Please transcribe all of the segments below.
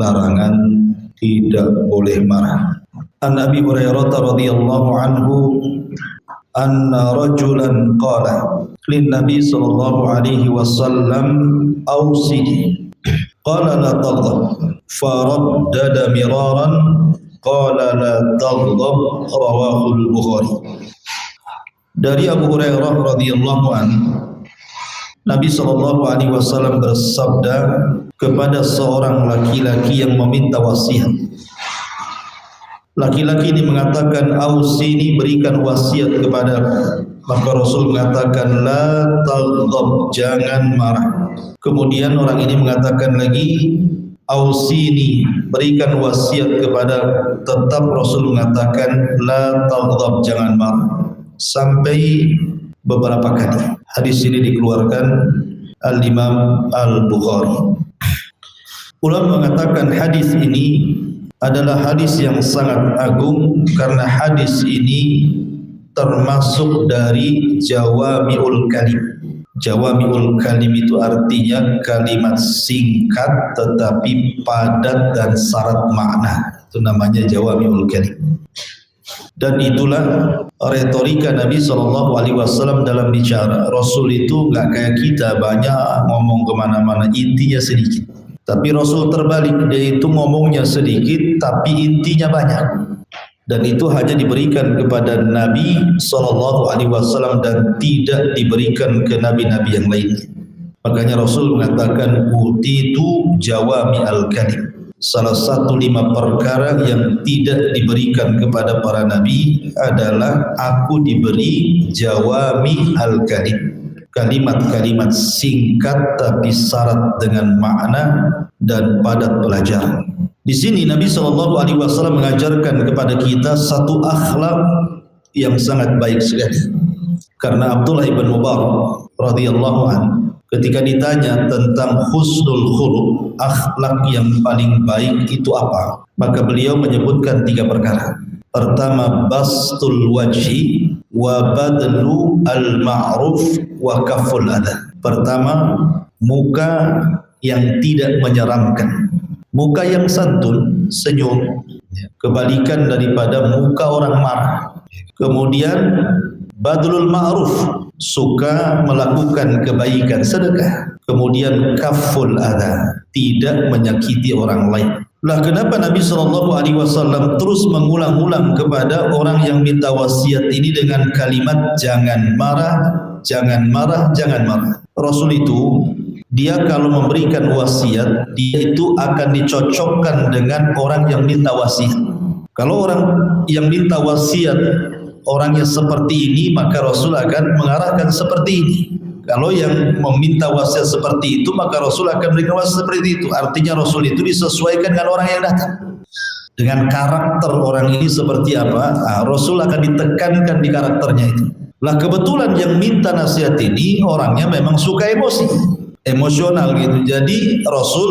Larangan tidak boleh marah. An Abi Hurairah radhiyallahu anhu anna rajulan qala lin Nabi sallallahu alaihi wasallam awsini qala la taghdab faraddada miraran qala la taghdab rawahu al-Bukhari. Dari Abu Hurairah radhiyallahu anhu, Nabi sallallahu alaihi wasallam bersabda kepada seorang laki-laki yang meminta wasiat. Laki-laki ini mengatakan, "Ausini, berikan wasiat kepadaku." Maka Rasul mengatakan, "La taghdab, jangan marah." Kemudian orang ini mengatakan lagi, "Ausini, berikan wasiat kepadaku." Tetap Rasul mengatakan, "La taghdab, jangan marah." Sampai beberapa kali. Hadis ini dikeluarkan Al-Imam Al-Bukhari. Ulama mengatakan hadis ini adalah hadis yang sangat agung karena hadis ini termasuk dari jawami'ul kalim. Jawami'ul kalim itu artinya kalimat singkat tetapi padat dan syarat makna. Itu namanya jawami'ul kalim. Dan itulah retorika Nabi SAW dalam bicara. Rasul itu gak kayak kita banyak ngomong kemana-mana, intinya sedikit. Tapi Rasul terbalik, dia itu ngomongnya sedikit tapi intinya banyak. Dan itu hanya diberikan kepada Nabi SAW dan tidak diberikan ke nabi-nabi yang lain. Makanya Rasul mengatakan utitu jawami al-kalim. Salah satu 5 perkara yang tidak diberikan kepada para nabi adalah aku diberi jawami al-kalim. Kalimat-kalimat singkat tapi syarat dengan makna dan padat pelajaran. Di sini Nabi SAW mengajarkan kepada kita satu akhlak yang sangat baik sekali. Karena Abdullah ibn Mubarak radhiyallahu anhu ketika ditanya tentang husnul khuluq, akhlak yang paling baik itu apa? Maka beliau menyebutkan 3 perkara. Pertama, bastul wajhi wa badlu al-ma'ruf wa kaful adha. Pertama, muka yang tidak menyeramkan, muka yang santun, senyum, kebalikan daripada muka orang marah. Kemudian badlul ma'ruf, suka melakukan kebaikan, sedekah. Kemudian kaful adha, tidak menyakiti orang lain. Lah kenapa Nabi SAW terus mengulang-ulang kepada orang yang minta wasiat ini dengan kalimat jangan marah, jangan marah, jangan marah. Rasul itu dia kalau memberikan wasiat, dia itu akan dicocokkan dengan orang yang minta wasiat. Kalau orang yang minta wasiat orangnya seperti ini, maka Rasul akan mengarahkan seperti ini. Kalau yang meminta wasiat seperti itu, maka Rasul akan berikan wasiat seperti itu. Artinya Rasul itu disesuaikan dengan orang yang datang. Dengan karakter orang ini seperti apa, Rasul akan ditekankan di karakternya itu. Lah kebetulan yang minta nasihat ini orangnya memang suka emosi, emosional gitu. Jadi Rasul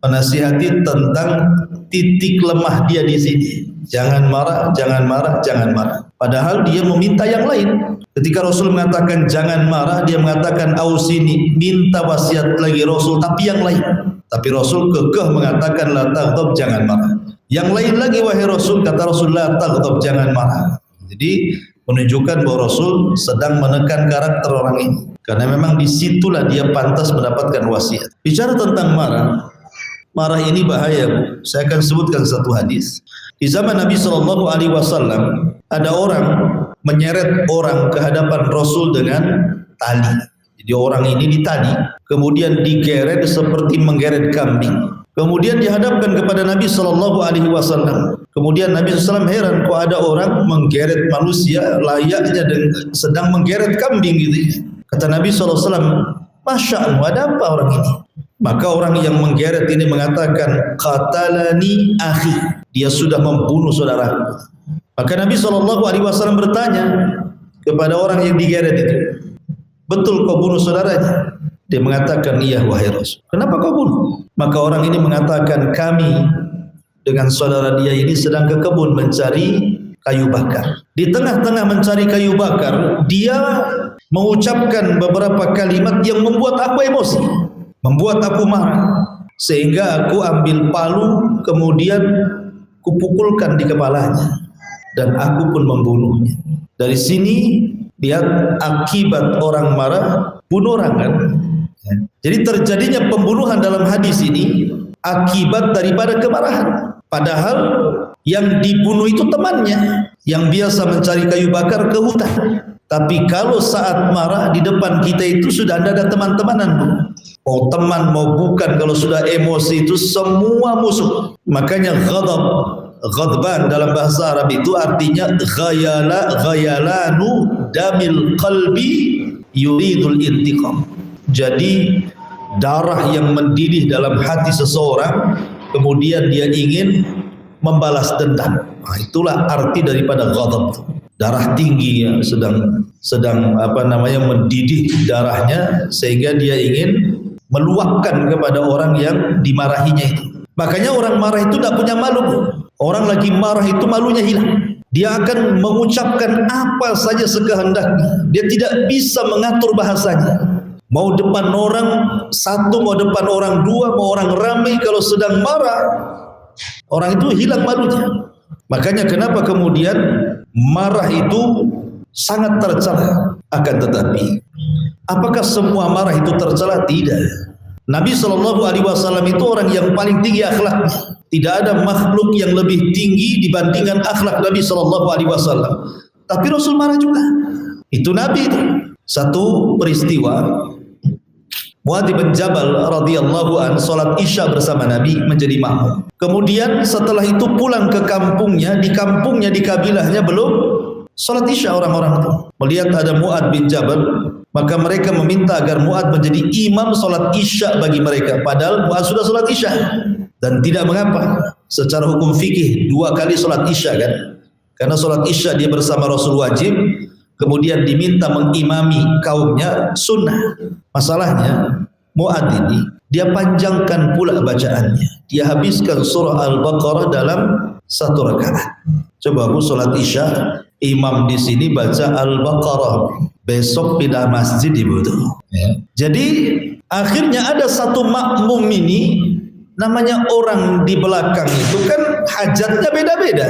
menasihati tentang titik lemah dia di sini. Jangan marah, jangan marah, jangan marah. Padahal dia meminta yang lain. Ketika Rasul mengatakan jangan marah, dia mengatakan ausini, minta wasiat lagi Rasul tapi yang lain. Tapi Rasul kekeh mengatakan la taghdab, jangan marah. Yang lain lagi wahai Rasul, kata Rasul la taghdab, jangan marah. Jadi menunjukkan bahwa Rasul sedang menekan karakter orang ini. Karena memang disitulah dia pantas mendapatkan wasiat. Bicara tentang marah, marah ini bahaya, Bu. Saya akan sebutkan satu hadis. Di zaman Nabi SAW ada orang menyeret orang ke hadapan Rasul dengan tali. Jadi orang ini ditali, kemudian digeret seperti menggeret kambing. Kemudian dihadapkan kepada Nabi SAW. Kemudian Nabi SAW heran, kok ada orang menggeret manusia layaknya sedang menggeret kambing gitu. Kata Nabi SAW, Masya Allah, ada apa orang ini? Maka orang yang menggeret ini mengatakan, qatalani akhi, dia sudah membunuh saudaraku. Maka Nabi SAW bertanya kepada orang yang digeret itu, betul kau bunuh saudaranya? Dia mengatakan, iya wahai Rasul. Kenapa kau bunuh? Maka orang ini mengatakan, kami dengan saudara dia ini sedang ke kebun mencari kayu bakar. Di tengah-tengah mencari kayu bakar, dia mengucapkan beberapa kalimat yang membuat aku emosi, membuat aku marah, sehingga aku ambil palu kemudian kupukulkan di kepalanya dan aku pun membunuhnya. Dari sini lihat akibat orang marah bunuh orang kan. Jadi terjadinya pembunuhan dalam hadis ini akibat daripada kemarahan. Padahal yang dibunuh itu temannya yang biasa mencari kayu bakar ke hutan. Tapi kalau saat marah di depan kita itu sudah ada teman-temanan. Mau teman mau bukan, kalau sudah emosi itu semua musuh. Makanya ghadban dalam bahasa Arab itu artinya ghayalanu damil qalbi yuridul intiqam. Jadi darah yang mendidih dalam hati seseorang, kemudian dia ingin membalas dendam. Nah, itulah arti daripada ghadab. Darah tinggi ya, sedang mendidih darahnya sehingga dia ingin meluapkan kepada orang yang dimarahinya itu. Makanya orang marah itu tidak punya malu. Orang lagi marah itu malunya hilang. Dia akan mengucapkan apa saja sekehendaknya. Dia tidak bisa mengatur bahasanya. Mau depan orang satu, mau depan orang dua, mau orang ramai, kalau sedang marah, orang itu hilang malunya. Makanya kenapa kemudian marah itu sangat tercela. Akan tetapi, apakah semua marah itu tercela? Tidak. Nabi SAW itu orang yang paling tinggi akhlaknya. Tidak ada makhluk yang lebih tinggi dibandingkan akhlak Nabi SAW. Tapi Rasul marah juga. Itu Nabi itu. Satu peristiwa, Muadz bin Jabal radhiyallahu an salat Isya bersama Nabi menjadi makmum. Kemudian setelah itu pulang ke kampungnya, di kabilahnya belum salat Isya orang-orang itu. Melihat ada Muadz bin Jabal, maka mereka meminta agar Muadz menjadi imam salat Isya bagi mereka. Padahal Muadz sudah salat Isya dan tidak mengapa. Secara hukum fikih 2 kali salat Isya kan? Karena salat Isya dia bersama Rasul wajib. Kemudian diminta mengimami kaumnya sunnah. Masalahnya Muadz ini dia panjangkan pula bacaannya. Dia habiskan surah Al-Baqarah dalam 1 rakaat. Coba aku sholat Isya, imam di sini baca Al-Baqarah, besok pindah masjid ibu tuh. Ya. Jadi akhirnya ada satu makmum ini, namanya orang di belakang itu kan hajatnya beda-beda.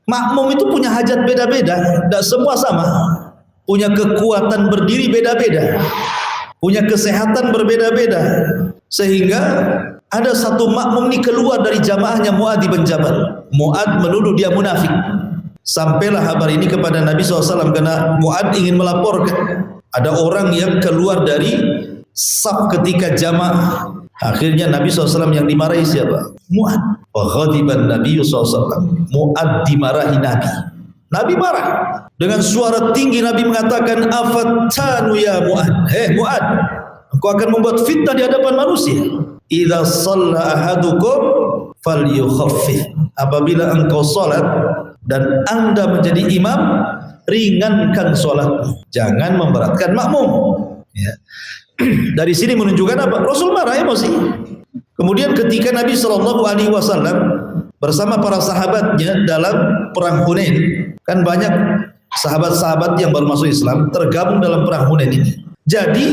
Makmum itu punya hajat beda-beda, tidak semua sama. Punya kekuatan berdiri beda-beda, punya kesehatan berbeda-beda, sehingga ada satu makmum ini keluar dari jamaahnya Muadz bin Jabal. Muadz menuduh dia munafik. Sampailah kabar ini kepada Nabi SAW karena Muadz ingin melaporkan ada orang yang keluar dari saf ketika jamaah. Akhirnya Nabi SAW yang dimarahi siapa? Muadz. Wa ghadiban Nabi SAW. Muadz dimarahi Nabi. Nabi marah. Dengan suara tinggi Nabi mengatakan, afattanu ya Muadz. Muadz, engkau akan membuat fitnah di hadapan manusia. Idza shalla ahadukum falyukhaffif. Apabila engkau salat dan Anda menjadi imam, ringankan salatmu. Jangan memberatkan makmum. Ya. Dari sini menunjukkan apa? Rasul marah, emosi. Kemudian ketika Nabi SAW bersama para sahabatnya dalam perang Hunain, kan banyak sahabat-sahabat yang baru masuk Islam tergabung dalam perang Hunain ini. Jadi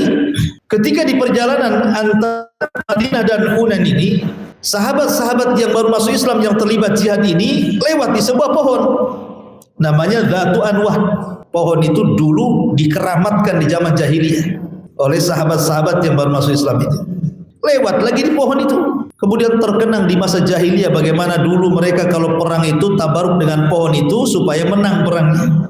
ketika di perjalanan antara Madinah dan Hunain ini, sahabat-sahabat yang baru masuk Islam yang terlibat jihad ini lewat di sebuah pohon namanya Dzatu Anwah. Pohon itu dulu dikeramatkan di zaman jahiliyah oleh sahabat-sahabat yang baru masuk Islam itu. Lewat lagi di pohon itu. Kemudian terkenang di masa jahiliyah bagaimana dulu mereka kalau perang itu tabaruk dengan pohon itu supaya menang perangnya.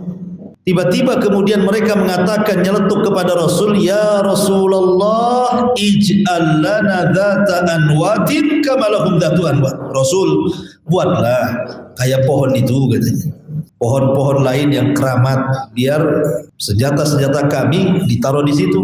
Tiba-tiba kemudian mereka mengatakan nyeletuk kepada Rasul, ya Rasulullah ij'al lana dzata anwatin kama lahum dzatu anwat. Rasul, buatlah kayak pohon itu katanya. Pohon-pohon lain yang keramat, biar senjata-senjata kami ditaruh di situ.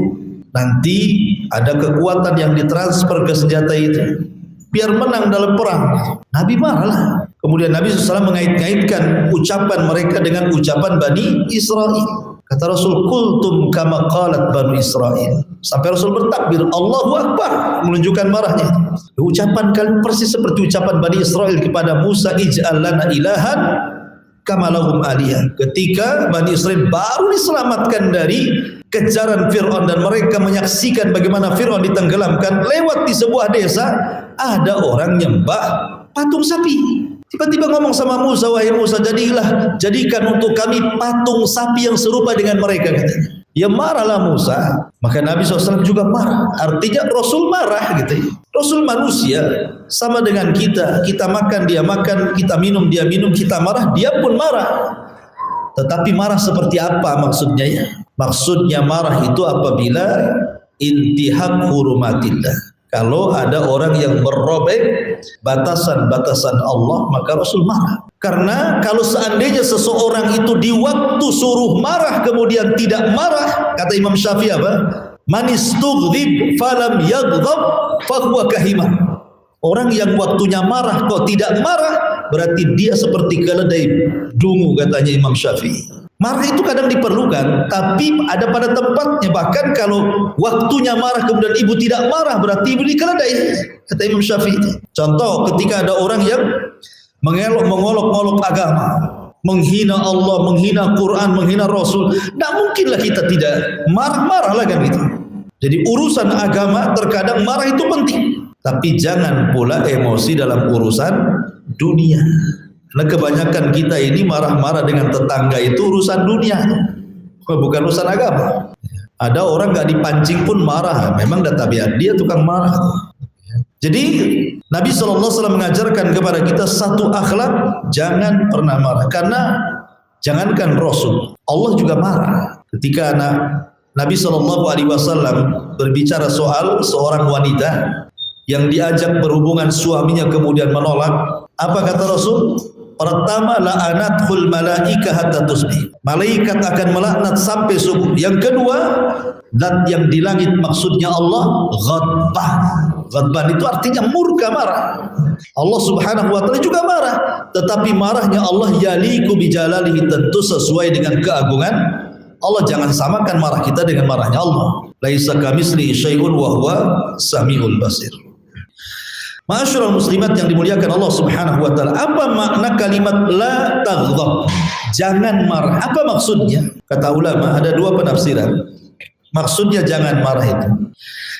Nanti ada kekuatan yang ditransfer ke senjata itu, biar menang dalam perang. Nabi marah. Kemudian Nabi SAW mengait-ngaitkan ucapan mereka dengan ucapan Bani Israel. Kata Rasul, "Qultum kama qalat Banu Israil." Sampai Rasul bertakbir, Allahu Akbar, menunjukkan marahnya. Ucapan kalian persis seperti ucapan Bani Israil kepada Musa, "Ij'al lana ilahan kama lahum alihah." Ketika Bani Israil baru diselamatkan dari kejaran Fir'aun dan mereka menyaksikan bagaimana Fir'aun ditenggelamkan, lewat di sebuah desa ada orang nyembah patung sapi. Tiba-tiba ngomong sama Musa, "Wahai Musa, jadikan untuk kami patung sapi yang serupa dengan mereka," katanya. Ya marahlah Musa. Maka Nabi SAW juga marah. Artinya Rasul marah gitu. Rasul manusia sama dengan kita. Kita makan, dia makan. Kita minum, dia minum. Kita marah, dia pun marah. Tetapi marah seperti apa maksudnya ya? Maksudnya marah itu apabila intihak hurumatillah. Kalau ada orang yang merobek batasan-batasan Allah, maka Rasul marah. Karena kalau seandainya seseorang itu di waktu suruh marah kemudian tidak marah, kata Imam Syafi'i apa? Man istughdib falam yaghdab fahuwa kahimah. Orang yang waktunya marah kok tidak marah, berarti dia seperti keledai dungu, katanya Imam Syafi'i. Marah itu kadang diperlukan, tapi ada pada tempatnya. Bahkan kalau waktunya marah kemudian ibu tidak marah, berarti ibu dikeledai, kata Imam Syafi'i. Contoh, ketika ada orang yang mengolok-olok agama, menghina Allah, menghina Quran, menghina Rasul, tidak mungkinlah kita tidak marah-marah lah kan gitu. Jadi urusan agama terkadang marah itu penting, tapi jangan pula emosi dalam urusan dunia. Karena kebanyakan kita ini marah-marah dengan tetangga itu urusan dunia, bukan urusan agama. Ada orang gak dipancing pun marah, memang dah tabiat dia tukang marah. Jadi Nabi SAW mengajarkan kepada kita satu akhlak, jangan pernah marah. Karena jangankan Rasul, Allah juga marah. Ketika Nabi SAW berbicara soal seorang wanita yang diajak berhubungan suaminya kemudian menolak, apa kata Rasul? Pertama, la'anathul malaika hatta tusbih. Malaikat akan melaknat sampai subuh. Yang kedua, zat yang di langit maksudnya Allah, ghadban. Ghadban itu artinya murka, marah. Allah Subhanahu wa taala juga marah, tetapi marahnya Allah yaliku bijalalihi, tentu sesuai dengan keagungan Allah. Jangan samakan marah kita dengan marahnya Allah. Laisa kamitslihi syai'un wa huwa samiul basir. Ma'asyiral muslimat yang dimuliakan Allah Subhanahu wa taala, apa makna kalimat la taghdab? Jangan marah. Apa maksudnya? Kata ulama ada dua penafsiran. Maksudnya jangan marah itu,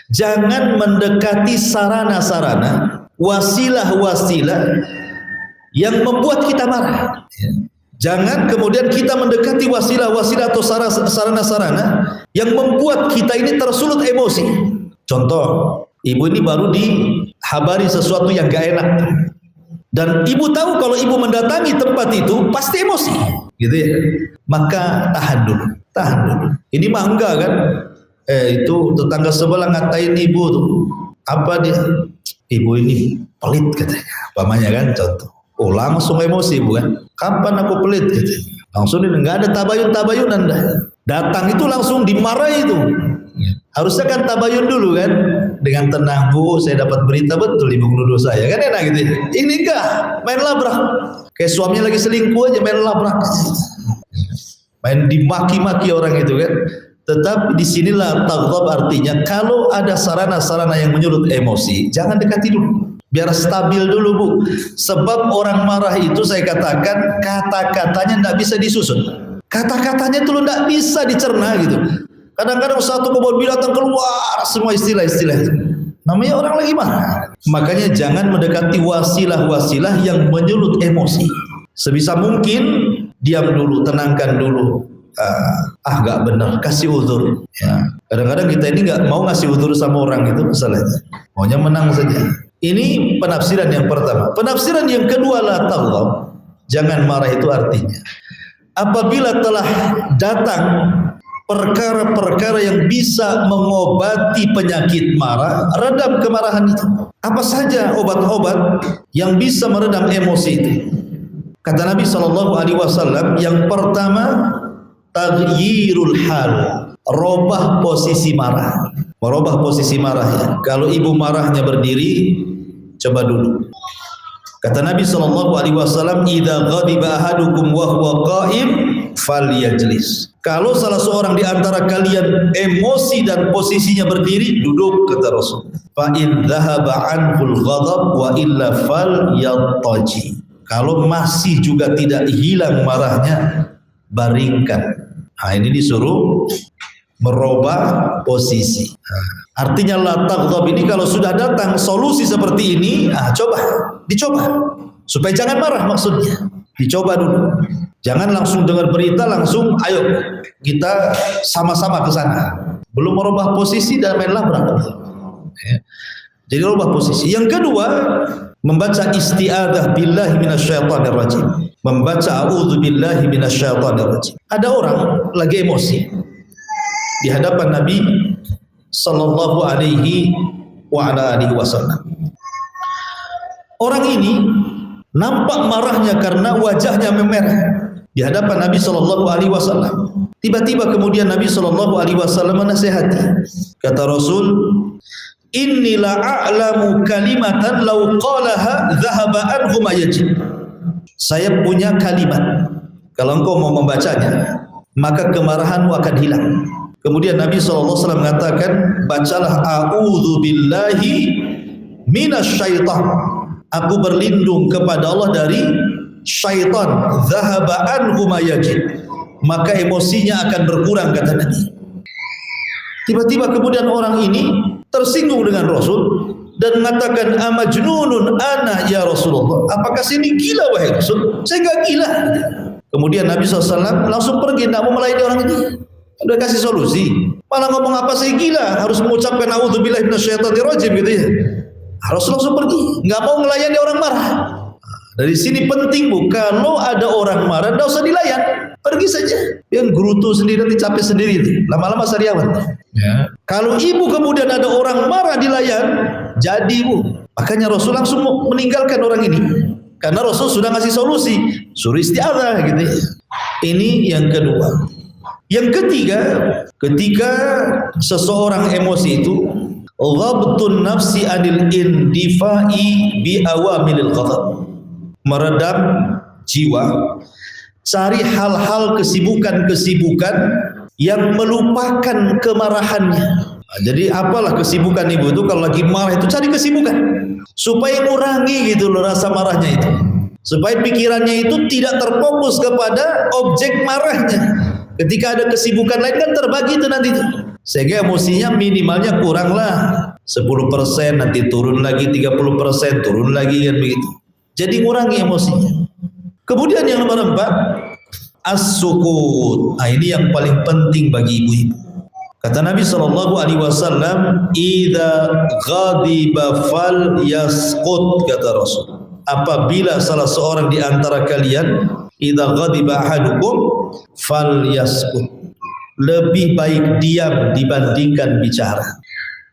jangan mendekati sarana-sarana, wasilah-wasilah yang membuat kita marah. Jangan kemudian kita mendekati wasilah-wasilah atau sarana-sarana yang membuat kita ini tersulut emosi. Contoh, ibu ini baru dihabari sesuatu yang gak enak, dan ibu tahu kalau ibu mendatangi tempat itu pasti emosi, gitu ya. Maka tahan dulu. Ini mah enggak kan? Itu tetangga sebelah ngatain ibu tuh. Apa dia? Ibu ini pelit katanya. Pamannya kan contoh. Oh, langsung emosi ibu kan? Kapan aku pelit gitu? Langsung enggak ada tabayun-tabayunan dah. Datang itu langsung dimarahi itu. Harusnya kan tabayun dulu kan, dengan tenang, Bu, saya dapat berita betul ibu menuduh saya, kan enak gitu. Ini enggak, main labrak. Kayak suaminya lagi selingkuh aja main labrak, main dimaki-maki orang itu kan. Tetapi disinilah taghdab, artinya kalau ada sarana-sarana yang menyulut emosi, jangan dekati dulu, biar stabil dulu Bu. Sebab orang marah itu saya katakan kata-katanya tidak bisa disusun, kata-katanya itu tidak bisa dicerna gitu. Kadang-kadang satu kebun binatang keluar semua istilah-istilah itu. Namanya orang lagi marah. Makanya jangan mendekati wasilah-wasilah yang menyulut emosi. Sebisa mungkin diam dulu, tenangkan dulu. Gak benar, kasih uzur. Ya. Kadang-kadang kita ini gak mau ngasih uzur sama orang, itu masalahnya. Maunya menang saja. Ini penafsiran yang pertama. Penafsiran yang kedua, la taghdab, jangan marah itu artinya apabila telah datang perkara-perkara yang bisa mengobati penyakit marah, redam kemarahan itu. Apa saja obat-obat yang bisa meredam emosi itu? Kata Nabi SAW, yang pertama, taghyirul hal, robah posisi marah. Merubah posisi marah ya. Kalau ibu marahnya berdiri, coba dulu. Kata Nabi SAW, "Idza ghadiba ahadukum wa huwa qa'im falyajlis." Kalau salah seorang di antara kalian emosi dan posisinya berdiri, duduk, kata Rasul. Fa in dhahaba anhul ghadab wa illa falyattaji. Kalau masih juga tidak hilang marahnya, baringkan. Nah, ini disuruh merubah posisi. Artinya la taghdab ini kalau sudah datang solusi seperti ini, dicoba supaya jangan marah, maksudnya dicoba dulu. Jangan langsung dengar berita langsung ayo kita sama-sama ke sana. Belum merubah posisi dan main labrak. Ya. Jadi rubah posisi. Yang kedua, membaca isti'adzah billahi minasyaitonir rajim. Membaca a'udzubillahi minasyaitonir rajim. Ada orang lagi emosi di hadapan Nabi sallallahu alaihi wa ala alihi wasallam. Orang ini nampak marahnya karena wajahnya memerah di hadapan Nabi sallallahu alaihi wasallam. Tiba-tiba kemudian Nabi sallallahu alaihi wasallam menasihati. Kata Rasul, "Inni la a'lamu kalimatan law qalaha dhahaba anhu ma yajid." Saya punya kalimat, kalau engkau mau membacanya, maka kemarahanmu akan hilang. Kemudian Nabi SAW mengatakan, bacalah a'udzu billahi minasyaitan. Aku berlindung kepada Allah dari syaitan. Dhahaba anhu ma yajid. Maka emosinya akan berkurang, kata Nabi. Tiba-tiba kemudian orang ini tersinggung dengan Rasul dan mengatakan, amajnunun ana ya Rasulullah. Apakah sini gila wahai Rasul? Saya enggak gila. Kemudian Nabi SAW langsung pergi, tidak mau melayani orang ini. Udah kasih solusi, malah ngomong apa saya gila, harus mengucapkan a'udzubillahi minasyaitonir rajim gitu ya. Harus langsung pergi, nggak mau melayani orang marah. Dari sini penting bu, kalau ada orang marah, nggak usah dilayan, pergi saja. Yang gerutu sendiri, nanti capek sendiri, lama-lama sariawan. Ya. Kalau ibu kemudian ada orang marah dilayan, jadi bu. Makanya Rasul langsung meninggalkan orang ini, karena Rasul sudah ngasih solusi, suruh isti'adzah gitu ya. Ini yang kedua. Yang ketiga, ketika seseorang emosi itu, ghabtun nafsi anil indifa'i bi awamilil ghadab. Meredam jiwa, cari hal-hal kesibukan-kesibukan yang melupakan kemarahannya. Nah, jadi apalah kesibukan ibu itu kalau lagi marah itu cari kesibukan supaya ngurangi gitu loh rasa marahnya itu. Supaya pikirannya itu tidak terfokus kepada objek marahnya. Ketika ada kesibukan lain kan terbagi itu nanti itu. Sehingga emosinya minimalnya kuranglah 10%, nanti turun lagi 30%, turun lagi kan begitu. Jadi ngurangi emosinya. Kemudian yang nomor 4, as-sukut. Nah, ini yang paling penting bagi ibu-ibu. Kata Nabi SAW, "Idza ghadiba fal yasqut," kata Rasul. Apabila salah seorang di antara kalian, idza ghadiba ahadukum fal yasqut, lebih baik diam dibandingkan bicara.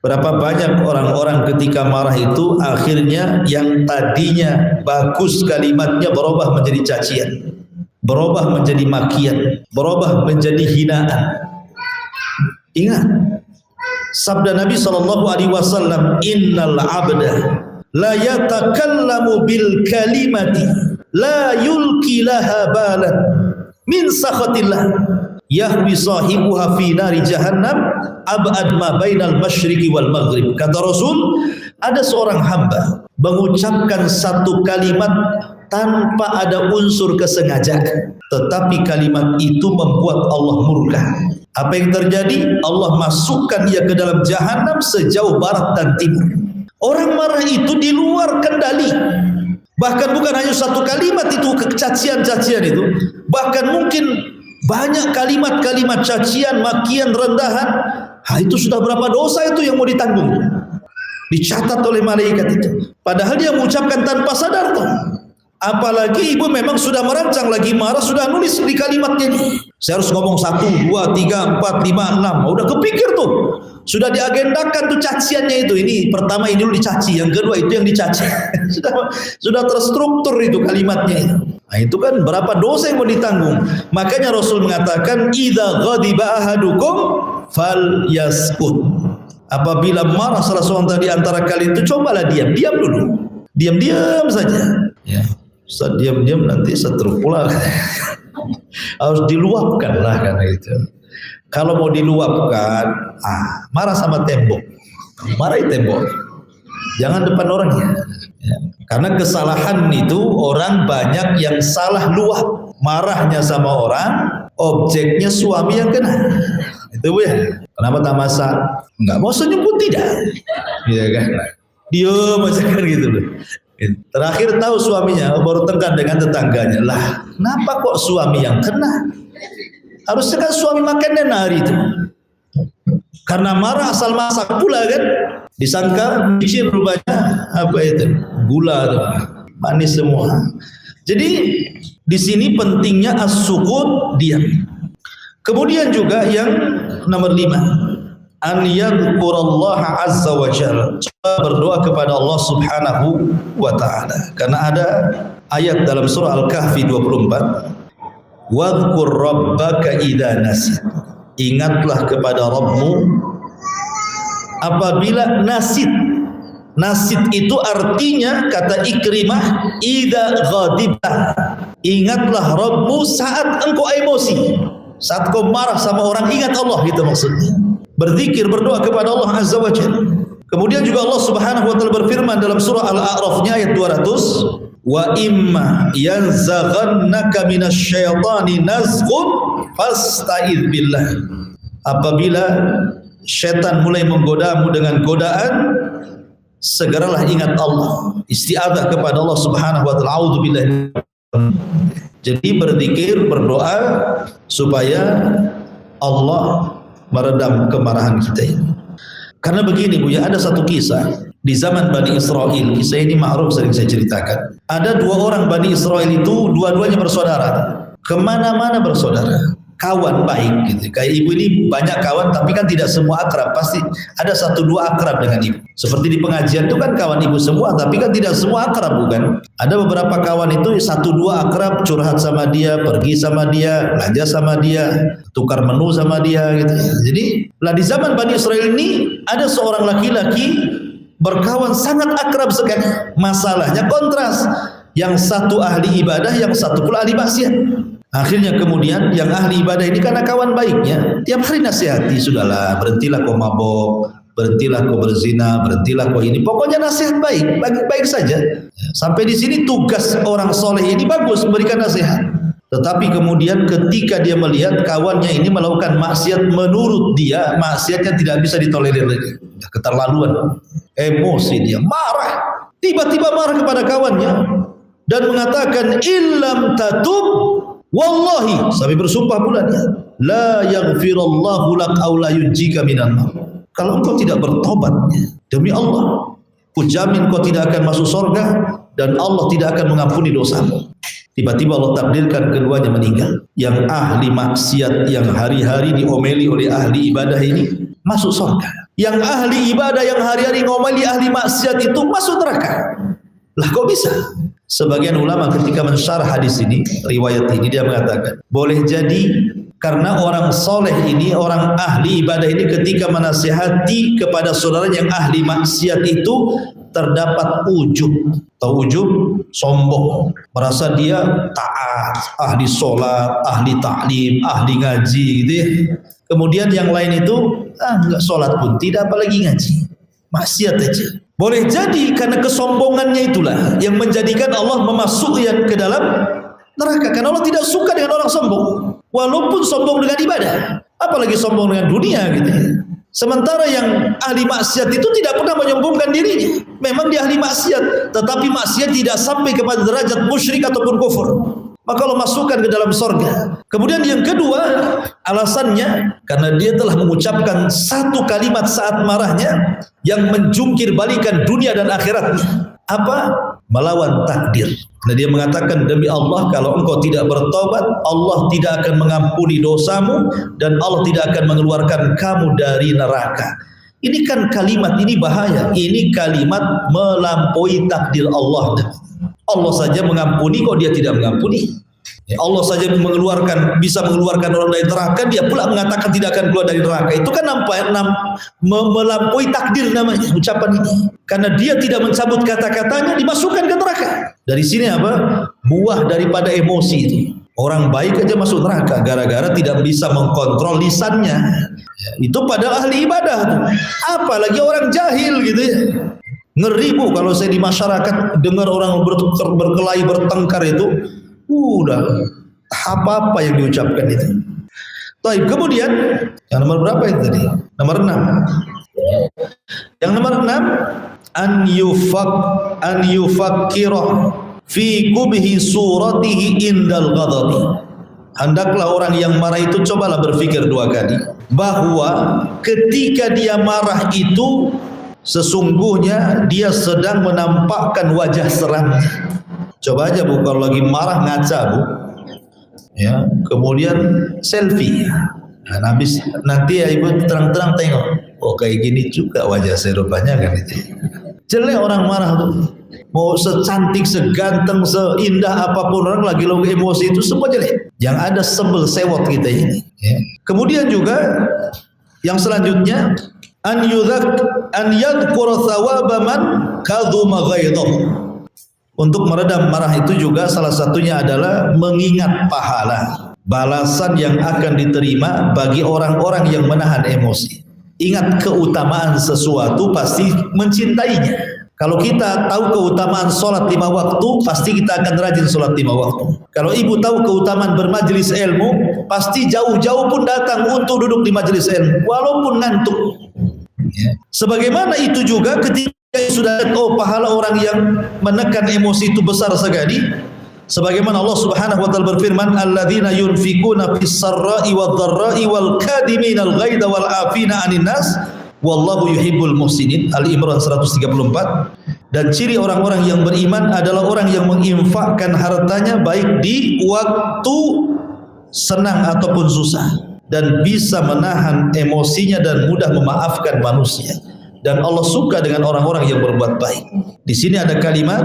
Berapa banyak orang-orang ketika marah itu akhirnya yang tadinya bagus kalimatnya berubah menjadi cacian, berubah menjadi makian, berubah menjadi hinaan. Ingat sabda Nabi SAW, "Innal 'abda la yatakallamu bil kalimati la yulki laha balan min sakhatillah yahwi sahibuha fi nari jahannam ab'ad ma bainal masyriqi wal maghrib." Kata Rasul, ada seorang hamba mengucapkan satu kalimat tanpa ada unsur kesengajaan, tetapi kalimat itu membuat Allah murka. Apa yang terjadi? Allah masukkan ia ke dalam jahanam sejauh barat dan timur. Orang marah itu di luar kendali. Bahkan bukan hanya satu kalimat itu, kecacian-cacian itu, bahkan mungkin banyak kalimat-kalimat cacian, makian, rendahan. Itu sudah berapa dosa itu yang mau ditanggung, dicatat oleh malaikat itu. Padahal dia mengucapkan tanpa sadar tuh. Apalagi ibu memang sudah merancang, lagi marah sudah nulis di kalimatnya ini. Saya harus ngomong 1, 2, 3, 4, 5, 6. Udah kepikir tuh. Sudah diagendakan tuh caciannya itu. Ini pertama ini dulu dicaci, yang kedua itu yang dicaci. sudah terstruktur itu kalimatnya itu. Nah, itu kan berapa dosa yang mau ditanggung. Makanya Rasul mengatakan, "Idza ghadiba ahadukum falyaskut." Apabila marah salah seorang di antara kalian itu, cobalah diam dulu. Diam saja. Ya, Ustaz diam-diam nanti setruk pula. Harus diluapkan lah karena itu. Kalau mau diluapkan, marah sama tembok, marahi tembok, jangan depan orangnya. Ya. Karena kesalahan itu orang banyak yang salah luap, marahnya sama orang, objeknya suami yang kena. Itu ya. Kenapa tak masak? Enggak mau senyum pun tidak. Iya kan? Diam aja kan gitu loh. Terakhir tahu suaminya baru tengkar dengan tetangganya. Lah, kenapa kok suami yang kena? Harusnya kan suami makannya hari itu. Karena marah asal masak pula kan. Disangka micin rupanya apa itu? Gula tuh. Manis semua. Jadi di sini pentingnya as-sukut, diam. Kemudian juga yang nomor 5, an yadhkurallaha azza wa jalla, berdoa kepada Allah subhanahu wa ta'ala. Karena ada ayat dalam surah Al-Kahfi 24, wadhkur rabbaka idza nasit, ingatlah kepada Rabbmu apabila nasit. Nasit itu artinya kata Ikrimah idza ghadibta, ingatlah Rabbmu saat engkau emosi, saat kau marah sama orang, ingat Allah, gitu maksudnya. Berzikir, berdoa kepada Allah azza wa jalla. Kemudian juga Allah subhanahu wa ta'ala berfirman dalam surah Al-A'rafnya ayat 200, wa imma yanzaghannaka minasyaitani nazghun fasta'idz billah, apabila syaitan mulai menggodamu dengan godaan, segeralah ingat Allah, isti'adzah kepada Allah subhanahu wa ta'ala, a'udzubillahi. Jadi berzikir, berdoa supaya Allah meredam kemarahan kita ini. Karena begini Bu ya, ada satu kisah di zaman Bani Israel. Kisah ini ma'ruf, sering saya ceritakan. Ada 2 orang Bani Israel itu, dua-duanya bersaudara, kemana-mana bersaudara, kawan baik gitu. Kayak ibu ini banyak kawan, tapi kan tidak semua akrab. Pasti ada 1-2 akrab dengan ibu. Seperti di pengajian itu kan kawan ibu semua, tapi kan tidak semua akrab, bukan? Ada beberapa kawan itu 1-2 akrab, curhat sama dia, pergi sama dia, belanja sama dia, tukar menu sama dia gitu. Jadi lah di zaman Bani Israel ini ada seorang laki-laki berkawan sangat akrab sekali. Masalahnya kontras, yang satu ahli ibadah, yang satu pula ahli maksiat. Akhirnya kemudian yang ahli ibadah ini karena kawan baiknya, tiap hari nasihati, sudahlah, berhentilah kau mabok, berhentilah kau berzina, berhentilah kau ini. Pokoknya nasihat baik, baik saja. Sampai di sini tugas orang soleh ini bagus, memberikan nasihat. Tetapi kemudian ketika dia melihat kawannya ini melakukan maksiat, menurut dia maksiatnya tidak bisa ditolerir lagi, keterlaluan, emosi dia, marah, tiba-tiba marah kepada kawannya dan mengatakan illam tatub wallahi, sampai bersumpah pula dia, la yaghfirullahu lak aw la yunjika minan nar. Kalau engkau tidak bertobat, demi Allah, ku jamin kau tidak akan masuk surga dan Allah tidak akan mengampuni dosamu. Tiba-tiba Allah takdirkan keduanya meninggal. Yang ahli maksiat yang hari-hari diomeli oleh ahli ibadah ini masuk surga. Yang ahli ibadah yang hari-hari ngomeli ahli maksiat itu masuk neraka. Lah kok bisa? Sebagian ulama ketika mensyarah hadis ini, riwayat ini, dia mengatakan boleh jadi karena orang soleh ini, orang ahli ibadah ini ketika menasihati kepada saudaranya yang ahli maksiat itu terdapat ujub. Tahu ujub? Sombong, merasa dia taat, ahli sholat, ahli taklim, ahli ngaji gitu ya. Kemudian yang lain itu enggak sholat pun tidak, apalagi ngaji, maksiat aja. Boleh jadi karena kesombongannya itulah yang menjadikan Allah memasukkan ke dalam neraka. Karena Allah tidak suka dengan orang sombong, walaupun sombong dengan ibadah, apalagi sombong dengan dunia gitu. Sementara yang ahli maksiat itu tidak pernah menyombongkan dirinya. Memang dia ahli maksiat, tetapi maksiat tidak sampai kepada derajat musyrik ataupun kufur, maka Allah masukkan ke dalam surga. Kemudian yang kedua, alasannya karena dia telah mengucapkan satu kalimat saat marahnya yang menjungkir balikan dunia dan akhiratnya. Apa? Melawan takdir. Nah, dia mengatakan demi Allah, kalau engkau tidak bertobat, Allah tidak akan mengampuni dosamu dan Allah tidak akan mengeluarkan kamu dari neraka. Ini kan kalimat ini bahaya. Ini kalimat melampaui takdir Allah. Allah saja mengampuni, kok dia tidak mengampuni? Ya, Allah saja bisa mengeluarkan orang dari neraka, dia pula mengatakan tidak akan keluar dari neraka. Itu kan melampaui takdir namanya ucapan ini. Karena dia tidak mencabut kata-katanya, dimasukkan ke neraka. Dari sini apa? Buah daripada emosi itu. Orang baik aja masuk neraka gara-gara tidak bisa mengkontrol lisannya. Ya, itu padahal ahli ibadah tuh. Apalagi orang jahil gitu ya. Ngeri Bu kalau saya di masyarakat dengar orang berkelahi bertengkar itu. Udah apa-apa yang diucapkan itu. Baik, kemudian yang nomor berapa itu tadi? Nomor 6. Yang nomor 6, an yufakkira fi qubhi suratihi indal ghadabi. Hendaklah orang yang marah itu cobalah berpikir 2 kali bahwa ketika dia marah itu sesungguhnya dia sedang menampakkan wajah seramnya. Coba aja Bu, kalau lagi marah ngaca Bu, ya, kemudian selfie. Nah, habis nanti ya Ibu terang-terang tengok, oh kayak gini juga wajah saya rupanya kan itu. Jelek orang marah tuh, mau secantik, seganteng, seindah apapun orang lagi emosi itu semua jelek. Yang ada sebel sewot kita ini. Ya. Kemudian juga yang selanjutnya an yadhkura thawaba man kadhuma ghaidhahu. Untuk meredam marah itu juga salah satunya adalah mengingat pahala, balasan yang akan diterima bagi orang-orang yang menahan emosi. Ingat keutamaan sesuatu pasti mencintainya. Kalau kita tahu keutamaan sholat 5 waktu, pasti kita akan rajin sholat 5 waktu. Kalau ibu tahu keutamaan bermajelis ilmu, pasti jauh-jauh pun datang untuk duduk di majelis ilmu, walaupun ngantuk. Ya. Sebagaimana itu juga ketika sudah pahala orang yang menekan emosi itu besar sekali. Sebagaimana Allah Subhanahu wa taala berfirman, alladzina yunfikuna fis sarra'i wad dharra'i wal kadiminal ghaidha wal 'afina 'anil nas wallahu yuhibbul muhsinin. Ali Imran 134. Dan ciri orang-orang yang beriman adalah orang yang menginfakkan hartanya baik di waktu senang ataupun susah, dan bisa menahan emosinya dan mudah memaafkan manusia. Dan Allah suka dengan orang-orang yang berbuat baik. Di sini ada kalimat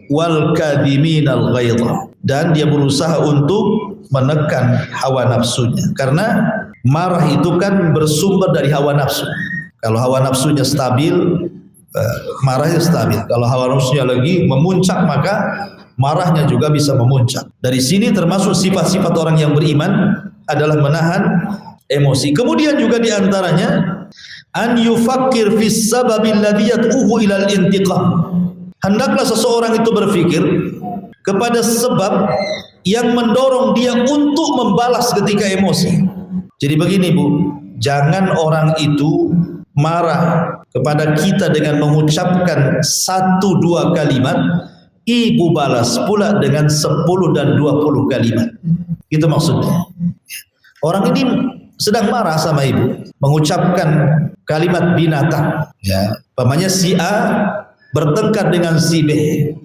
wal kadhiminal ghaidha, dan dia berusaha untuk menekan hawa nafsunya, karena marah itu kan bersumber dari hawa nafsu. Kalau hawa nafsunya stabil, marahnya stabil. Kalau hawa nafsunya lagi memuncak, maka marahnya juga bisa memuncak. Dari sini termasuk sifat-sifat orang yang beriman adalah menahan emosi. Kemudian juga diantaranya an yufakkir fis sababil ladzi yad'uhu ilal intiqam. Hendaklah seseorang itu berpikir kepada sebab yang mendorong dia untuk membalas ketika emosi. Jadi begini Bu, jangan orang itu marah kepada kita dengan mengucapkan 1-2 kalimat, ibu balas pula dengan 10 dan 20 kalimat. Itu maksudnya. Orang ini sedang marah sama ibu, mengucapkan kalimat binatang, ya, umpamanya si A bertengkar dengan si B,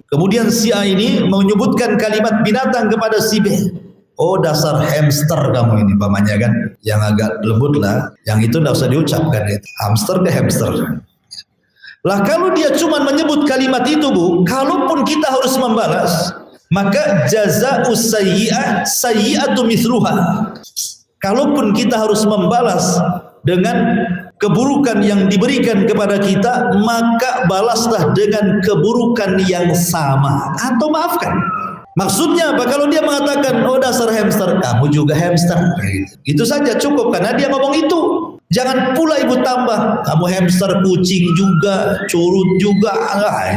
kemudian si A ini menyebutkan kalimat binatang kepada si B. Oh dasar hamster kamu ini, umpamanya kan, yang agak lembut lah, yang itu tidak usah diucapkan itu, hamster ke hamster. Lah kalau dia cuma menyebut kalimat itu Bu, kalaupun kita harus membalas, maka jazaa'us sayyi'ah sayyi'atu mithluha. Kalaupun kita harus membalas dengan keburukan yang diberikan kepada kita, maka balaslah dengan keburukan yang sama atau maafkan. Maksudnya apa? Kalau dia mengatakan oh dasar hamster, kamu juga hamster, itu saja cukup, karena dia ngomong itu. Jangan pula ibu tambah, kamu hamster, kucing juga, curut juga,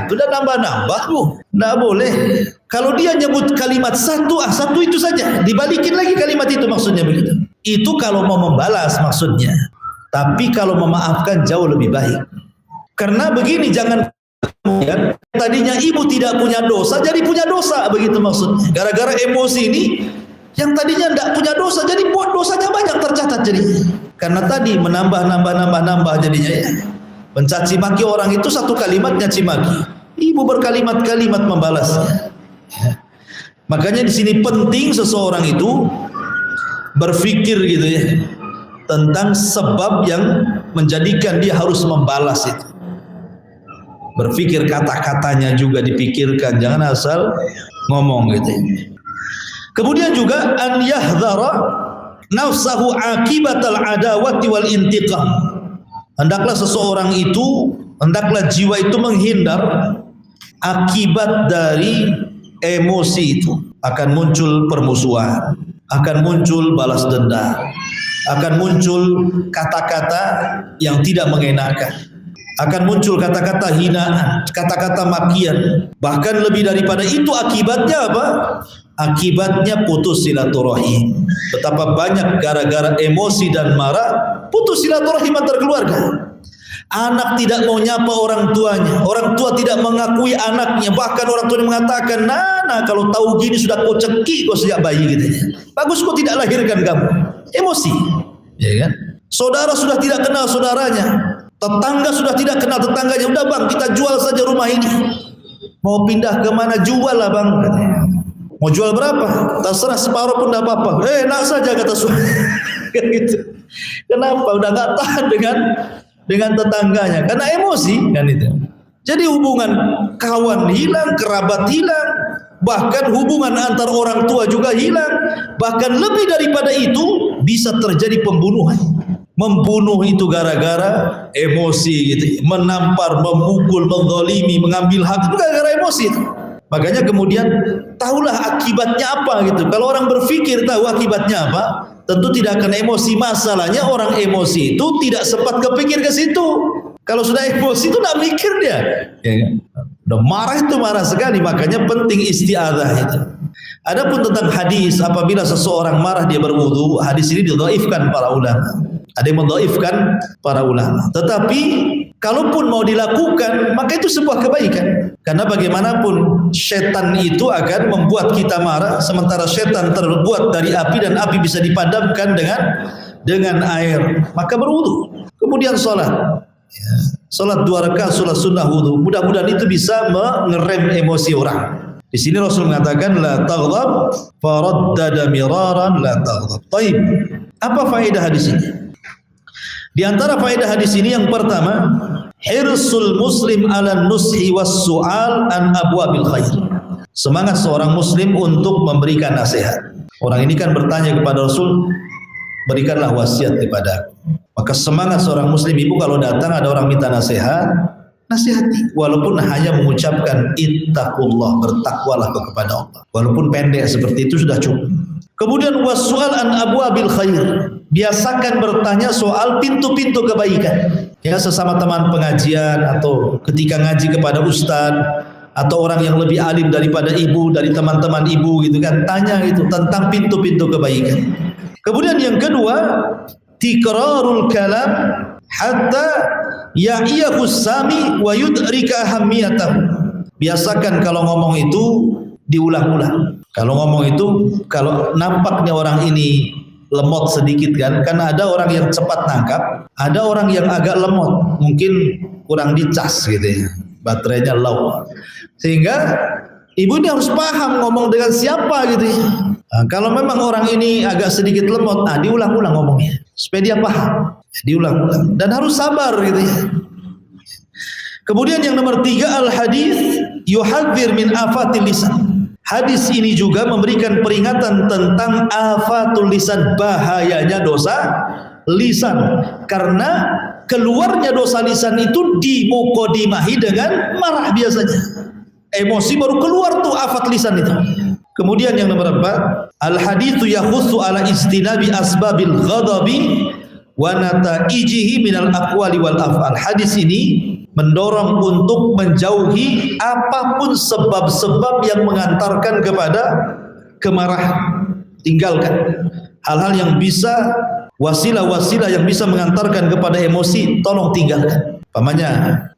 itu udah nambah-nambah Bu. Nggak boleh. Kalau dia nyebut kalimat satu itu saja, dibalikin lagi kalimat itu, maksudnya begitu. Itu kalau mau membalas maksudnya. Tapi kalau memaafkan jauh lebih baik. Karena begini, jangan kemudian tadinya ibu tidak punya dosa jadi punya dosa, begitu maksudnya. Gara-gara emosi ini, yang tadinya tidak punya dosa jadi buat dosanya banyak tercatat jadinya. Karena tadi menambah jadinya ya. Mencaci maki orang itu satu kalimat nyaci maki. Ibu berkalimat-kalimat membalasnya. Ya. Makanya di sini penting seseorang itu berpikir gitu ya, tentang sebab yang menjadikan dia harus membalas itu. Berpikir kata-katanya juga dipikirkan, jangan asal ngomong gitu. Kemudian juga an yahdhara nafsahu akibatal adawati wal intiqam. Hendaklah seseorang itu, hendaklah jiwa itu menghindar akibat dari emosi itu. Akan muncul permusuhan, akan muncul balas dendam, akan muncul kata-kata yang tidak mengenakan, akan muncul kata-kata hinaan, kata-kata makian. Bahkan lebih daripada itu akibatnya apa? Akibatnya putus silaturahim. Betapa banyak gara-gara emosi dan marah putus silaturahim antar keluarga. Anak tidak mau nyapa orang tuanya, orang tua tidak mengakui anaknya, bahkan orang tuanya mengatakan, "Nana, kalau tahu gini sudah kau cekik kau sejak bayi," gitu. Bagus kau tidak lahirkan kamu. Emosi, ya kan? Saudara sudah tidak kenal saudaranya, tetangga sudah tidak kenal tetangganya. Udah bang, kita jual saja rumah ini. Mau pindah ke mana, jual lah bang. Mau jual berapa? Terserah, separuh pun tidak apa-apa. Nak saja kata suami. Gitu. Kenapa? Udah nggak tahan dengan tetangganya karena emosi kan itu. Jadi hubungan kawan hilang, kerabat hilang, bahkan hubungan antar orang tua juga hilang. Bahkan lebih daripada itu bisa terjadi pembunuhan. Membunuh itu gara-gara emosi gitu. Menampar, memukul, menzalimi, mengambil hak itu gara-gara emosi itu. Makanya kemudian tahulah akibatnya apa gitu. Kalau orang berpikir tahu akibatnya apa, tentu tidak akan emosi. Masalahnya orang emosi itu tidak sempat kepikir ke situ. Kalau sudah emosi itu tidak mikir dia. Ya kan? Udah marah itu marah sekali. Makanya penting isti'adzah itu. Adapun tentang hadis, apabila seseorang marah dia berwudu, hadis ini didhaifkan para ulama. Ada yang mendhaifkan para ulama. Tetapi kalaupun mau dilakukan, maka itu sebuah kebaikan. Karena bagaimanapun setan itu akan membuat kita marah, sementara setan terbuat dari api dan api bisa dipadamkan dengan air. Maka berwudu, kemudian sholat. Ya, sholat 2 rakaat, sholat sunnah wudu. Mudah-mudahan itu bisa mengerem emosi orang. Di sini Rasul mengatakan la taghdab, faraddada miraran la taghdab. Baik. Apa faedah hadis ini? Di antara faedah hadis ini yang pertama, hirsul muslim ala nushi was su'al an abwabil khair. Semangat seorang muslim untuk memberikan nasihat. Orang ini kan bertanya kepada Rasul, berikanlah wasiat kepada. Maka semangat seorang muslim ibu kalau datang ada orang minta nasihat, nasihati. Walaupun hanya mengucapkan ittaqullah, bertakwalah kepada Allah. Walaupun pendek seperti itu sudah cukup. Kemudian wasu'al an abwabil khair. Biasakan bertanya soal pintu-pintu kebaikan. Ya, sesama teman pengajian atau ketika ngaji kepada ustaz atau orang yang lebih alim daripada ibu, dari teman-teman ibu gitu kan, tanya itu tentang pintu-pintu kebaikan. Kemudian yang kedua, tikrarul kalam hatta ya'iyahu sami wa yudrika ahammiyatahu. Biasakan kalau ngomong itu diulang-ulang. Kalau ngomong itu, kalau nampaknya orang ini lemot sedikit kan, karena ada orang yang cepat nangkap, ada orang yang agak lemot, mungkin kurang dicas gitu ya, baterainya low, sehingga ibu ini harus paham ngomong dengan siapa gitu ya. Nah, kalau memang orang ini agak sedikit lemot, diulang-ulang ngomongnya supaya dia paham, diulang-ulang dan harus sabar gitu ya. Kemudian yang nomor 3, al hadis yuhadzir min afatil lisan. Hadis ini juga memberikan peringatan tentang afatul lisan, bahayanya dosa lisan. Karena keluarnya dosa lisan itu dimukodimahi dengan marah biasanya. Emosi baru keluar tuh afat lisan itu. Kemudian yang nomor 4, al haditsu yakhussu ala istinabi asbabil ghadabi wa nataijihi minal aqwali wal af'al. Hadis ini mendorong untuk menjauhi apapun sebab-sebab yang mengantarkan kepada kemarahan. Tinggalkan hal-hal yang bisa, wasilah-wasilah yang bisa mengantarkan kepada emosi, tolong tinggalkan. Pamannya,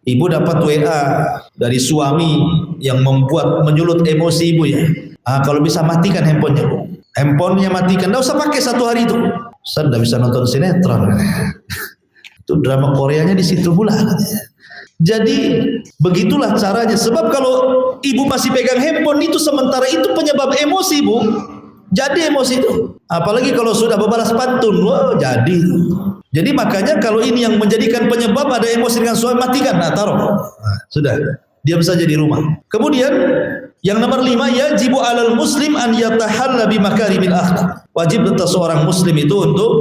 ibu dapat WA dari suami yang menyulut emosi ibu ya. Kalau bisa matikan handphonenya. Handphonenya matikan, tidak usah pakai 1 hari itu. Saya tidak bisa nonton sinetron. Itu drama Koreanya di situ pula. Jadi begitulah caranya. Sebab kalau ibu masih pegang handphone itu, sementara itu penyebab emosi ibu. Jadi emosi itu. Apalagi kalau sudah berbalas pantun, jadi. Jadi makanya kalau ini yang menjadikan penyebab ada emosi dengan suami, matikan, taruh. Sudah, diam saja di rumah. Kemudian Yang nomor 5, yajibu 'alal muslim an yatahalla bi makarimil akhlaq. Wajib atas seorang muslim itu untuk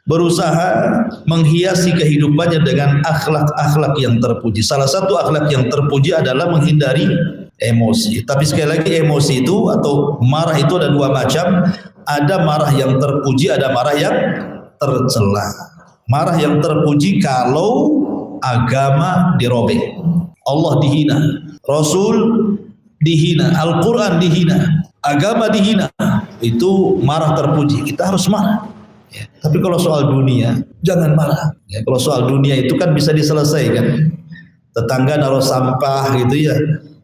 berusaha menghiasi kehidupannya dengan akhlak-akhlak yang terpuji. Salah satu akhlak yang terpuji adalah menghindari emosi. Tapi sekali lagi, emosi itu atau marah itu ada dua macam. Ada marah yang terpuji, ada marah yang tercela. Marah yang terpuji kalau agama dirobek, Allah dihina, Rasul dihina, Al-Quran dihina, agama dihina, itu marah terpuji. Kita harus marah. Ya. Tapi kalau soal dunia, jangan marah. Ya, kalau soal dunia itu kan bisa diselesaikan. Tetangga naruh sampah gitu ya,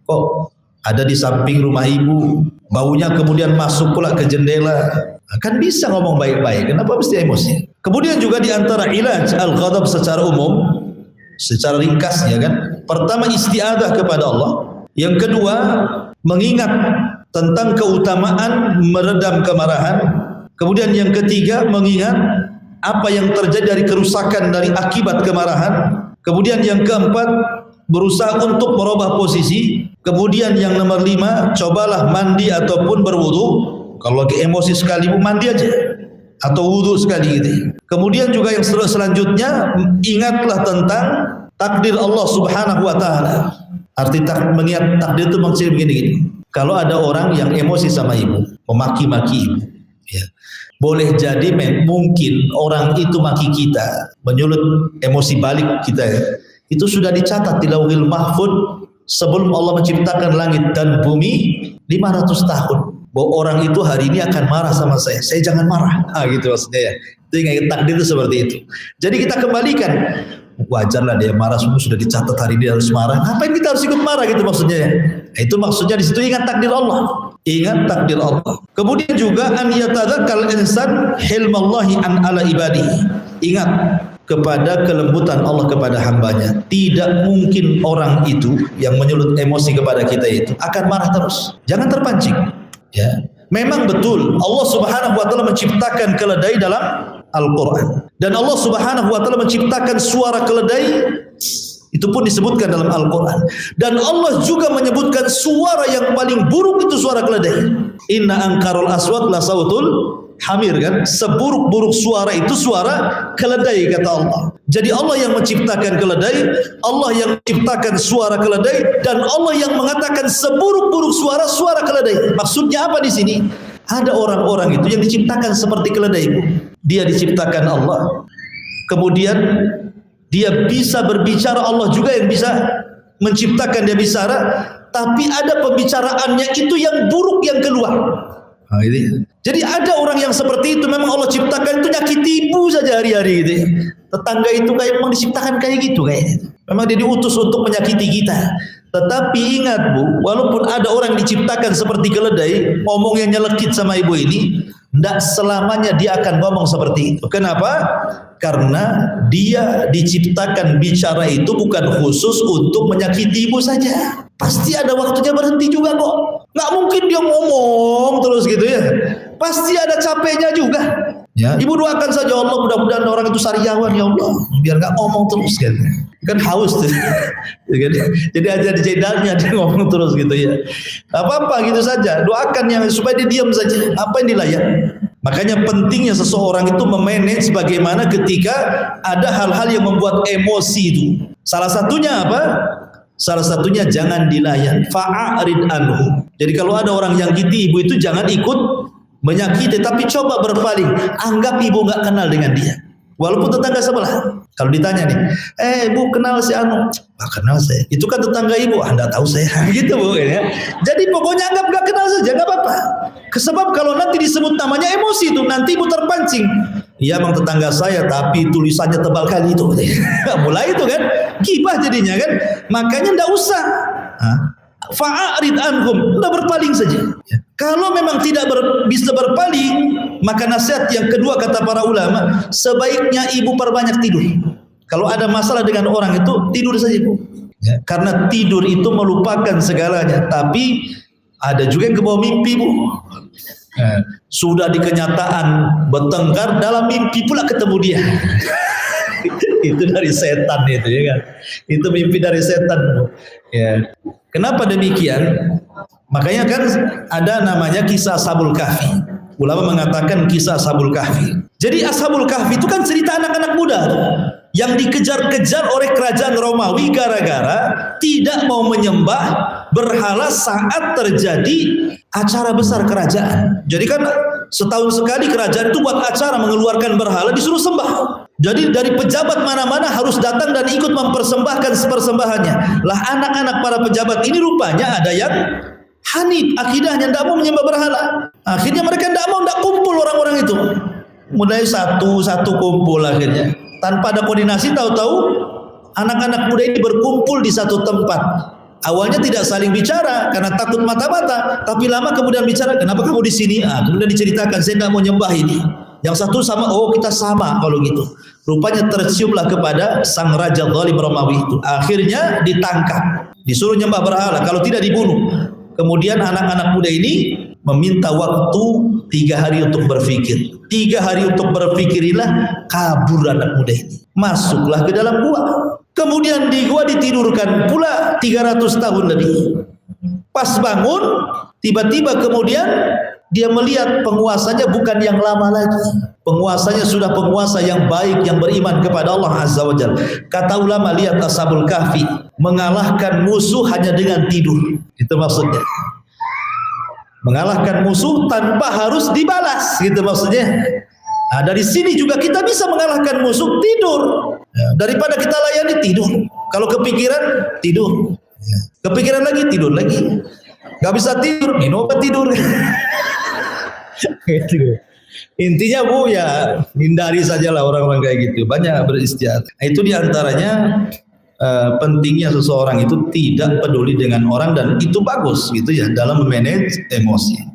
kok ada di samping rumah ibu, baunya kemudian masuk pula ke jendela. Kan bisa ngomong baik-baik, kenapa mesti emosi? Kemudian juga di antara ilaj al-ghadab secara umum, secara ringkas ya kan. Pertama, isti'adzah kepada Allah. Yang kedua, mengingat tentang keutamaan meredam kemarahan. Kemudian yang ketiga, mengingat apa yang terjadi dari kerusakan dari akibat kemarahan. Kemudian yang keempat, berusaha untuk merubah posisi. Kemudian yang nomor 5, cobalah mandi ataupun berwudu. Kalau lagi emosi sekali, mandi aja atau wudu sekali gitu. Kemudian juga yang selanjutnya, ingatlah tentang takdir Allah Subhanahu wa taala. Arti mengingat takdir itu maksudnya begini. Kalau ada orang yang emosi sama ibu, memaki-maki ibu, ya. Boleh jadi mungkin orang itu maki kita, menyulut emosi balik kita ya. Itu sudah dicatat di Lauhil Mahfuz sebelum Allah menciptakan langit dan bumi 500 tahun. Bahwa orang itu hari ini akan marah sama saya jangan marah. Gitu maksudnya ya. Itu yang takdir itu seperti itu. Jadi kita kembalikan, wajarlah dia marah, semua sudah dicatat hari ini harus marah. Ngapain kita harus ikut marah gitu maksudnya ya. Itu maksudnya di situ ingat takdir Allah. Ingat takdir Allah. Kemudian juga an yatadzakkal insan hilmallahi an ala ibadihi. Ingat kepada kelembutan Allah kepada hambanya. Tidak mungkin orang itu yang menyulut emosi kepada kita itu akan marah terus. Jangan terpancing. Ya, memang betul Allah Subhanahu wa taala menciptakan keledai dalam Al-Quran. Dan Allah Subhanahu wa taala menciptakan suara keledai, itu pun disebutkan dalam Al-Quran. Dan Allah juga menyebutkan suara yang paling buruk itu suara keledai. Inna ankarul aswat la sautul hamir, kan? Seburuk-buruk suara itu suara keledai, kata Allah. Jadi Allah yang menciptakan keledai, Allah yang menciptakan suara keledai, dan Allah yang mengatakan seburuk-buruk suara keledai. Maksudnya apa di sini? Ada orang-orang itu yang diciptakan seperti keledai. Dia diciptakan Allah. Kemudian dia bisa berbicara, Allah juga yang bisa menciptakan dia bicara, tapi ada pembicaraannya itu yang buruk yang keluar. Ini. Jadi ada orang yang seperti itu, memang Allah ciptakan itu nyakiti ibu saja hari-hari gitu. Tetangga itu kayak memang diciptakan kayak gitu kayaknya. Memang dia diutus untuk menyakiti kita. Tetapi ingat Bu, walaupun ada orang diciptakan seperti keledai, ngomongnya nyelekit sama ibu ini, tidak selamanya dia akan ngomong seperti itu. Kenapa? Karena dia diciptakan bicara itu bukan khusus untuk menyakiti ibu saja. Pasti ada waktunya berhenti juga kok. Nggak mungkin dia ngomong terus gitu ya. Pasti ada capeknya juga. Ya, ibu doakan saja Allah mudah-mudahan orang itu sariawan ya Allah, biar nggak ngomong terus gitu. Kan haus tuh. Jadi aja di jendalnya dia ngomong terus gitu ya. Apa-apa gitu saja. Doakan yang supaya dia diam saja. Apa yang dilayan? Makanya pentingnya seseorang itu memanage bagaimana ketika ada hal-hal yang membuat emosi itu. Salah satunya apa? Salah satunya jangan dilayan. Fa'arid anhu. Jadi kalau ada orang yang gitu ibu itu jangan ikut menyakiti, tapi coba berpaling. Anggap ibu nggak kenal dengan dia. Walaupun tetangga sebelah. Kalau ditanya nih, Bu kenal si Anu? Nggak kenal saya. Itu kan tetangga ibu. Anda tahu saya. Gitu Bu. Ya. Jadi pokoknya anggap nggak kenal saja, nggak apa-apa. Sebab kalau nanti disebut namanya emosi itu, nanti ibu terpancing. Iya emang tetangga saya, tapi tulisannya tebal kali itu. Mulai itu kan, gibah jadinya kan. Makanya nggak usah. Fa'arid anhum, udah berpaling saja. Ya. Kalau memang tidak bisa berpaling, maka nasihat yang kedua kata para ulama, sebaiknya ibu perbanyak tidur. Kalau ada masalah dengan orang itu, tidur saja Bu. Ya. Karena tidur itu melupakan segalanya. Tapi ada juga yang kebawa mimpi Bu. Sudah di kenyataan bertengkar, dalam mimpi pula ketemu dia. Itu dari setan itu ya kan. Itu mimpi dari setan. Ya. Kenapa demikian? Makanya kan ada namanya kisah Ashabul Kahfi. Ulama mengatakan kisah Ashabul Kahfi. Jadi Ashabul Kahfi itu kan cerita anak-anak muda yang dikejar-kejar oleh kerajaan Romawi gara-gara tidak mau menyembah berhala saat terjadi acara besar kerajaan. Jadi kan setahun sekali kerajaan itu buat acara mengeluarkan berhala disuruh sembah. Jadi dari pejabat mana-mana harus datang dan ikut mempersembahkan persembahannya. Lah anak-anak para pejabat ini rupanya ada yang hanif akidahnya, tidak mau menyembah berhala. Akhirnya mereka tidak mau, tidak kumpul orang-orang itu. Mulai satu-satu kumpul akhirnya. Tanpa ada koordinasi, tahu-tahu anak-anak muda ini berkumpul di satu tempat. Awalnya tidak saling bicara karena takut mata-mata, tapi lama kemudian bicara, kenapa kamu di sini? Kemudian diceritakan, saya tidak mau nyembah ini. Yang satu sama, oh kita sama kalau gitu. Rupanya terciumlah kepada sang raja zalim Romawi itu. Akhirnya ditangkap, disuruh nyembah berhala, kalau tidak dibunuh. Kemudian anak-anak muda ini meminta waktu 3 hari untuk berpikir. 3 hari untuk berpikirilah kabur anak muda ini. Masuklah ke dalam gua. Kemudian di gua ditidurkan pula 300 tahun lebih. Pas bangun, tiba-tiba kemudian dia melihat penguasanya bukan yang lama lagi. Penguasanya sudah penguasa yang baik, yang beriman kepada Allah Azza wa Jalla. Kata ulama, lihat Ashabul Kahfi mengalahkan musuh hanya dengan tidur. Itu maksudnya. Mengalahkan musuh tanpa harus dibalas, gitu maksudnya. Dari sini juga kita bisa mengalahkan musuh tidur. Daripada kita layani tidur. Kalau kepikiran tidur. Kepikiran lagi tidur lagi. Gak bisa tidur, minum obat tidur. Intinya Bu ya hindari sajalah orang-orang kayak gitu. Banyak beristihad. Itu diantaranya pentingnya seseorang itu tidak peduli dengan orang, dan itu bagus gitu ya dalam memanage emosi.